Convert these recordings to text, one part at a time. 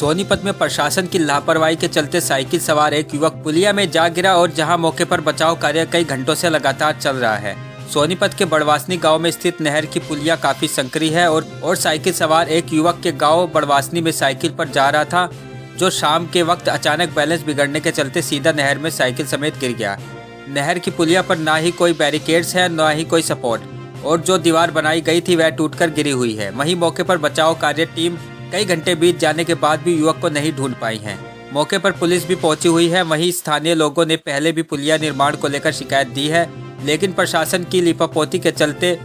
सोनीपत में प्रशासन की लापरवाही के चलते साइकिल सवार एक युवक पुलिया में जा गिरा और जहां मौके पर बचाव कार्य कई घंटों से लगातार चल रहा है। सोनीपत के बड़वासनी गांव में स्थित नहर की पुलिया काफी संकरी है और साइकिल सवार एक युवक के गांव बड़वासनी में साइकिल पर जा रहा था, जो शाम के वक्त अचानक बैलेंस बिगड़ने के चलते सीधा नहर में साइकिल समेत गिर गया। नहर की पुलिया पर ना ही कोई बैरिकेड्स है, ना ही कोई सपोर्ट, और जो दीवार बनाई गई थी वह टूटकर गिरी हुई है। वहीं मौके पर बचाव कार्य टीम कई घंटे बीत जाने के बाद भी युवक को नहीं ढूंढ पाई है। मौके पर पुलिस भी पहुंची हुई है। वहीं स्थानीय लोगों ने पहले भी पुलिया निर्माण को लेकर शिकायत दी है, लेकिन प्रशासन की लिपापोती के चलते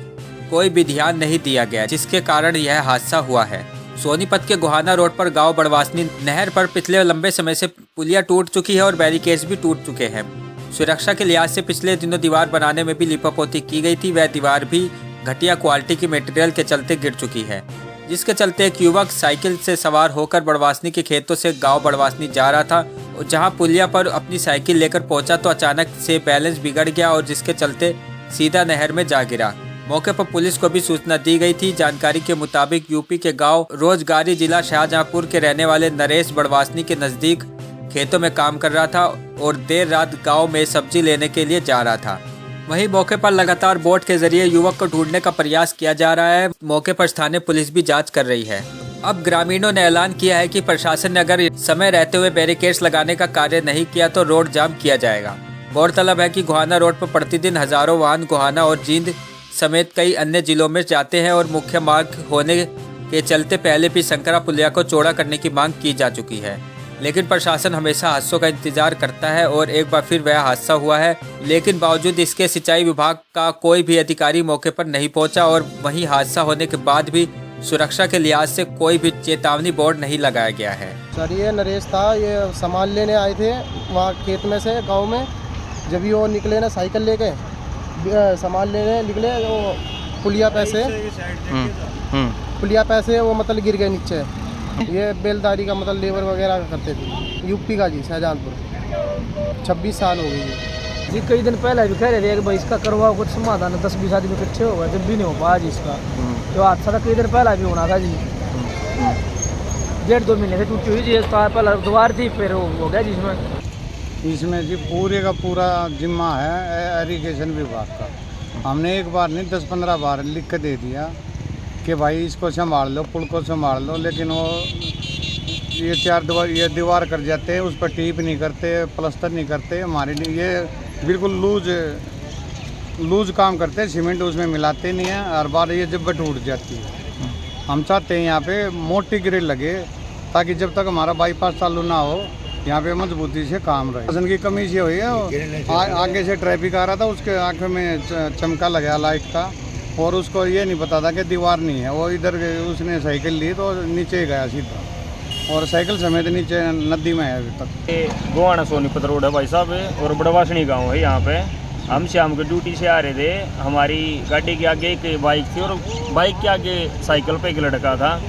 कोई भी ध्यान नहीं दिया गया, जिसके कारण यह हादसा हुआ है। सोनीपत के गोहाना रोड पर गांव बड़वासनी नहर पर पिछले लंबे समय से पुलिया टूट चुकी है और बैरिकेड्स भी टूट चुके हैं। सुरक्षा के लिहाज से पिछले दिनों दीवार बनाने में भी लिपापोती की गई थी, वह दीवार भी घटिया क्वालिटी की मटेरियल के चलते गिर चुकी है, जिसके चलते एक युवक साइकिल से सवार होकर बड़वासनी के खेतों से गांव बड़वासनी जा रहा था और जहां पुलिया पर अपनी साइकिल लेकर पहुंचा तो अचानक से बैलेंस बिगड़ गया और जिसके चलते सीधा नहर में जा गिरा। मौके पर पुलिस को भी सूचना दी गई थी। जानकारी के मुताबिक यूपी के गांव रोजगारी जिला शाहजहांपुर के रहने वाले नरेश बड़वासनी के नजदीक खेतों में काम कर रहा था और देर रात गाँव में सब्जी लेने के लिए जा रहा था। वहीं मौके पर लगातार बोट के जरिए युवक को ढूंढने का प्रयास किया जा रहा है। मौके पर स्थानीय पुलिस भी जांच कर रही है। अब ग्रामीणों ने ऐलान किया है कि प्रशासन ने अगर समय रहते हुए बैरिकेड्स लगाने का कार्य नहीं किया तो रोड जाम किया जाएगा। गौरतलब है कि गोहाना रोड पर प्रतिदिन हजारों वाहन गोहाना और जींद समेत कई अन्य जिलों में जाते हैं और मुख्य मार्ग होने के चलते पहले भी संकरा पुलिया को चौड़ा करने की मांग की जा चुकी है, लेकिन प्रशासन हमेशा हादसों का इंतजार करता है और एक बार फिर वह हादसा हुआ है। लेकिन बावजूद इसके सिंचाई विभाग का कोई भी अधिकारी मौके पर नहीं पहुंचा और वहीं हादसा होने के बाद भी सुरक्षा के लिहाज से कोई भी चेतावनी बोर्ड नहीं लगाया गया है। सर, ये नरेश था, ये सामान लेने आए थे वहाँ खेत में से गांव में। जब भी वो निकले ना साइकिल लेके सामान लेने निकले, वो पुलिया पैसे वो मतलब गिर गए नीचे। ये बेलदारी का मतलब लेबर वगैरह करते थे। यूपी का जी, शाहजहांपुर। 26 साल हो गई जी। कई दिन पहले भी कह रहे थे कि भाई इसका करवाओ कुछ समाधान, 10-20 आदमी इकट्ठे हो गए, जब भी नहीं हो पाया जी इसका। जो हादसा था कई दिन पहले भी होना था जी। 1.5-2 महीने से टूटी हुई जी। पहले द्वार थी, फिर हो गया जी इसमें जी पूरे का पूरा जिम्मा है इरिगेशन विभाग का। हमने एक बार नहीं 10-15 बार लिख के दे दिया कि भाई इसको संभाल लो, पुल को संभाल लो, लेकिन वो ये दीवार कर जाते हैं, उस पर टीप नहीं करते, प्लास्टर नहीं करते। हमारे लिए ये बिल्कुल लूज काम करते हैं, सीमेंट उसमें मिलाते नहीं हैं, हर बार ये जब टूट जाती है। हम चाहते हैं यहाँ पे मोटी ग्रिल लगे ताकि जब तक हमारा बाईपास चालू ना हो यहाँ पे मजबूती से काम रहे। शासन की कमी से हुई है। आगे से ट्रैफिक आ रहा था, उसके आँखों में चमका लगा लाइट का, और उसको ये नहीं पता था कि दीवार नहीं है। वो इधर उसने साइकिल ली तो नीचे गया सीधा, और साइकिल समेत नीचे नदी में है अभी तक। गोहाना सोनीपत रोड है भाई साहब, और बड़वासनी गांव है। यहाँ पे हम शाम को ड्यूटी से आ रहे थे। हमारी गाड़ी के आगे एक बाइक थी और बाइक के आगे साइकिल पे एक लड़का था।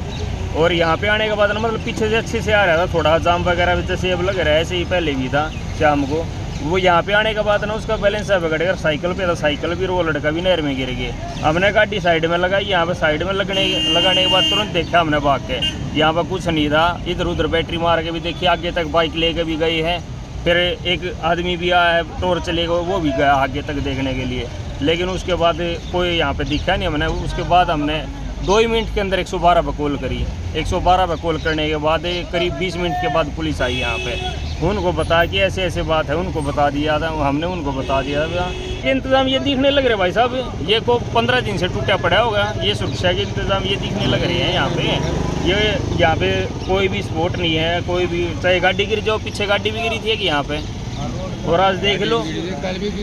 और यहाँ पे आने के बाद ना मतलब पीछे से अच्छे से आ रहा था, थोड़ा जाम वगैरह भी जैसे अब लग रहा है, ऐसे ही पहले भी था शाम को। वो यहाँ पे आने के बाद ना उसका बैलेंस है बिगड़ गया। साइकिल पे था, साइकिल भी, वो लड़का भी नहर में गिर गया। हमने गाड़ी साइड में लगाई। यहाँ पे साइड में लगाने के बाद तुरंत देखा हमने भाग के, यहाँ पर कुछ नहीं था। इधर उधर बैटरी मार के भी देखी, आगे तक बाइक लेके भी गई है। फिर एक आदमी भी आया है टॉर्च लेकर, वो भी गया आगे तक देखने के लिए, लेकिन उसके बाद कोई यहाँ पे दिखा नहीं हमने। उसके बाद हमने 2 मिनट के अंदर 112 पर कॉल करी। 112 पर कॉल करने के बाद करीब 20 मिनट के बाद पुलिस आई यहाँ पे। उनको बताया कि ऐसे ऐसे बात है, उनको बता दिया था, हमने उनको बता दिया था। ये इंतज़ाम ये दिखने लग रहे भाई साहब, ये को 15 दिन से टूटा पड़ा होगा। ये सुरक्षा के इंतज़ाम ये दिखने लग रहे हैं यहाँ पे। ये यहाँ पे कोई भी स्पॉट नहीं है, कोई भी, चाहे गाड़ी गिर जाओ, पीछे गाड़ी भी गिरी थी कि यहाँ पे। और आज देख लो,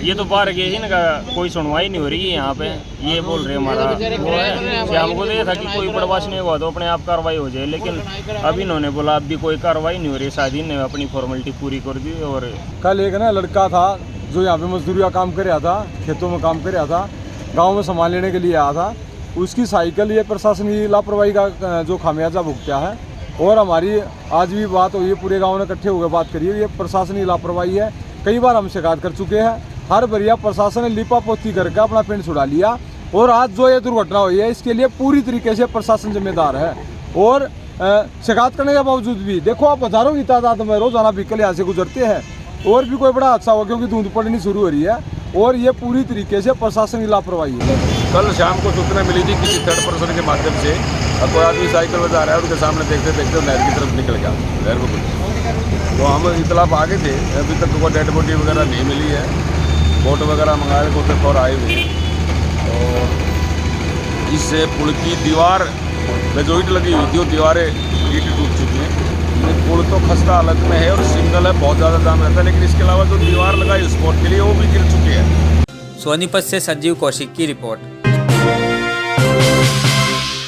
ये तो बाहर गए ही ना, कोई सुनवाई नहीं हो रही है यहाँ पे। ये बोल रहे हमारा वो है, हमको तो ये था कि कोई बड़वास नहीं हुआ तो अपने आप कार्रवाई हो जाए, लेकिन अब इन्होंने बोला अभी कोई कार्रवाई नहीं हो रही। शायद इन्होंने अपनी फॉर्मेलिटी पूरी कर दी। और कल एक ना लड़का था जो यहाँ पे मजदूरी का काम कर रहा था, खेतों में काम कर रहा था, गाँव में सामान लेने के लिए आया था। उसकी साइकिल ये प्रशासन की लापरवाही का जो खामियाजा भुगता है। और हमारी आज भी बात हुई है, पूरे गाँव ने इकट्ठे होकर बात करी है, ये प्रशासन की लापरवाही है। कई बार हम शिकायत कर चुके हैं, हर बरिया प्रशासन ने लिपापोती करके अपना पिंड छुड़ा लिया। और आज जो ये दुर्घटना हुई है इसके लिए पूरी तरीके से प्रशासन जिम्मेदार है। और शिकायत करने के बावजूद भी देखो आप हज़ारों की तादाद में रोज़ाना व्हीकल यहाँ से गुजरते हैं और भी कोई बड़ा हादसा हुआ क्योंकि धुंध पड़नी शुरू हो रही है और ये पूरी तरीके से प्रशासन की लापरवाही है। कल शाम को सूचना मिली थी किसी थर्ड पर्सन के माध्यम से कोई आदमी साइकिल में जा रहा है, उनके सामने देखते देखते नहर की तरफ निकल गया, नहर में कुछ। तो हम इतलाफ आगे थे, अभी तक कोई डेड बॉडी वगैरह नहीं मिली है। बोट वगैरह मंगाए को तक और आए हुए और इससे पुल की दीवार में जो ईंट लगी हुई थी वो दीवारें ईंट टूट चुकी हैं। पुल तो खस्ता हालत में है और सिंगल है, बहुत ज़्यादा दाम रहता है, लेकिन इसके अलावा जो दीवार लगाई स्पॉट के लिए वो भी गिर चुकी है। सोनीपत से संजीव कौशिक की रिपोर्ट।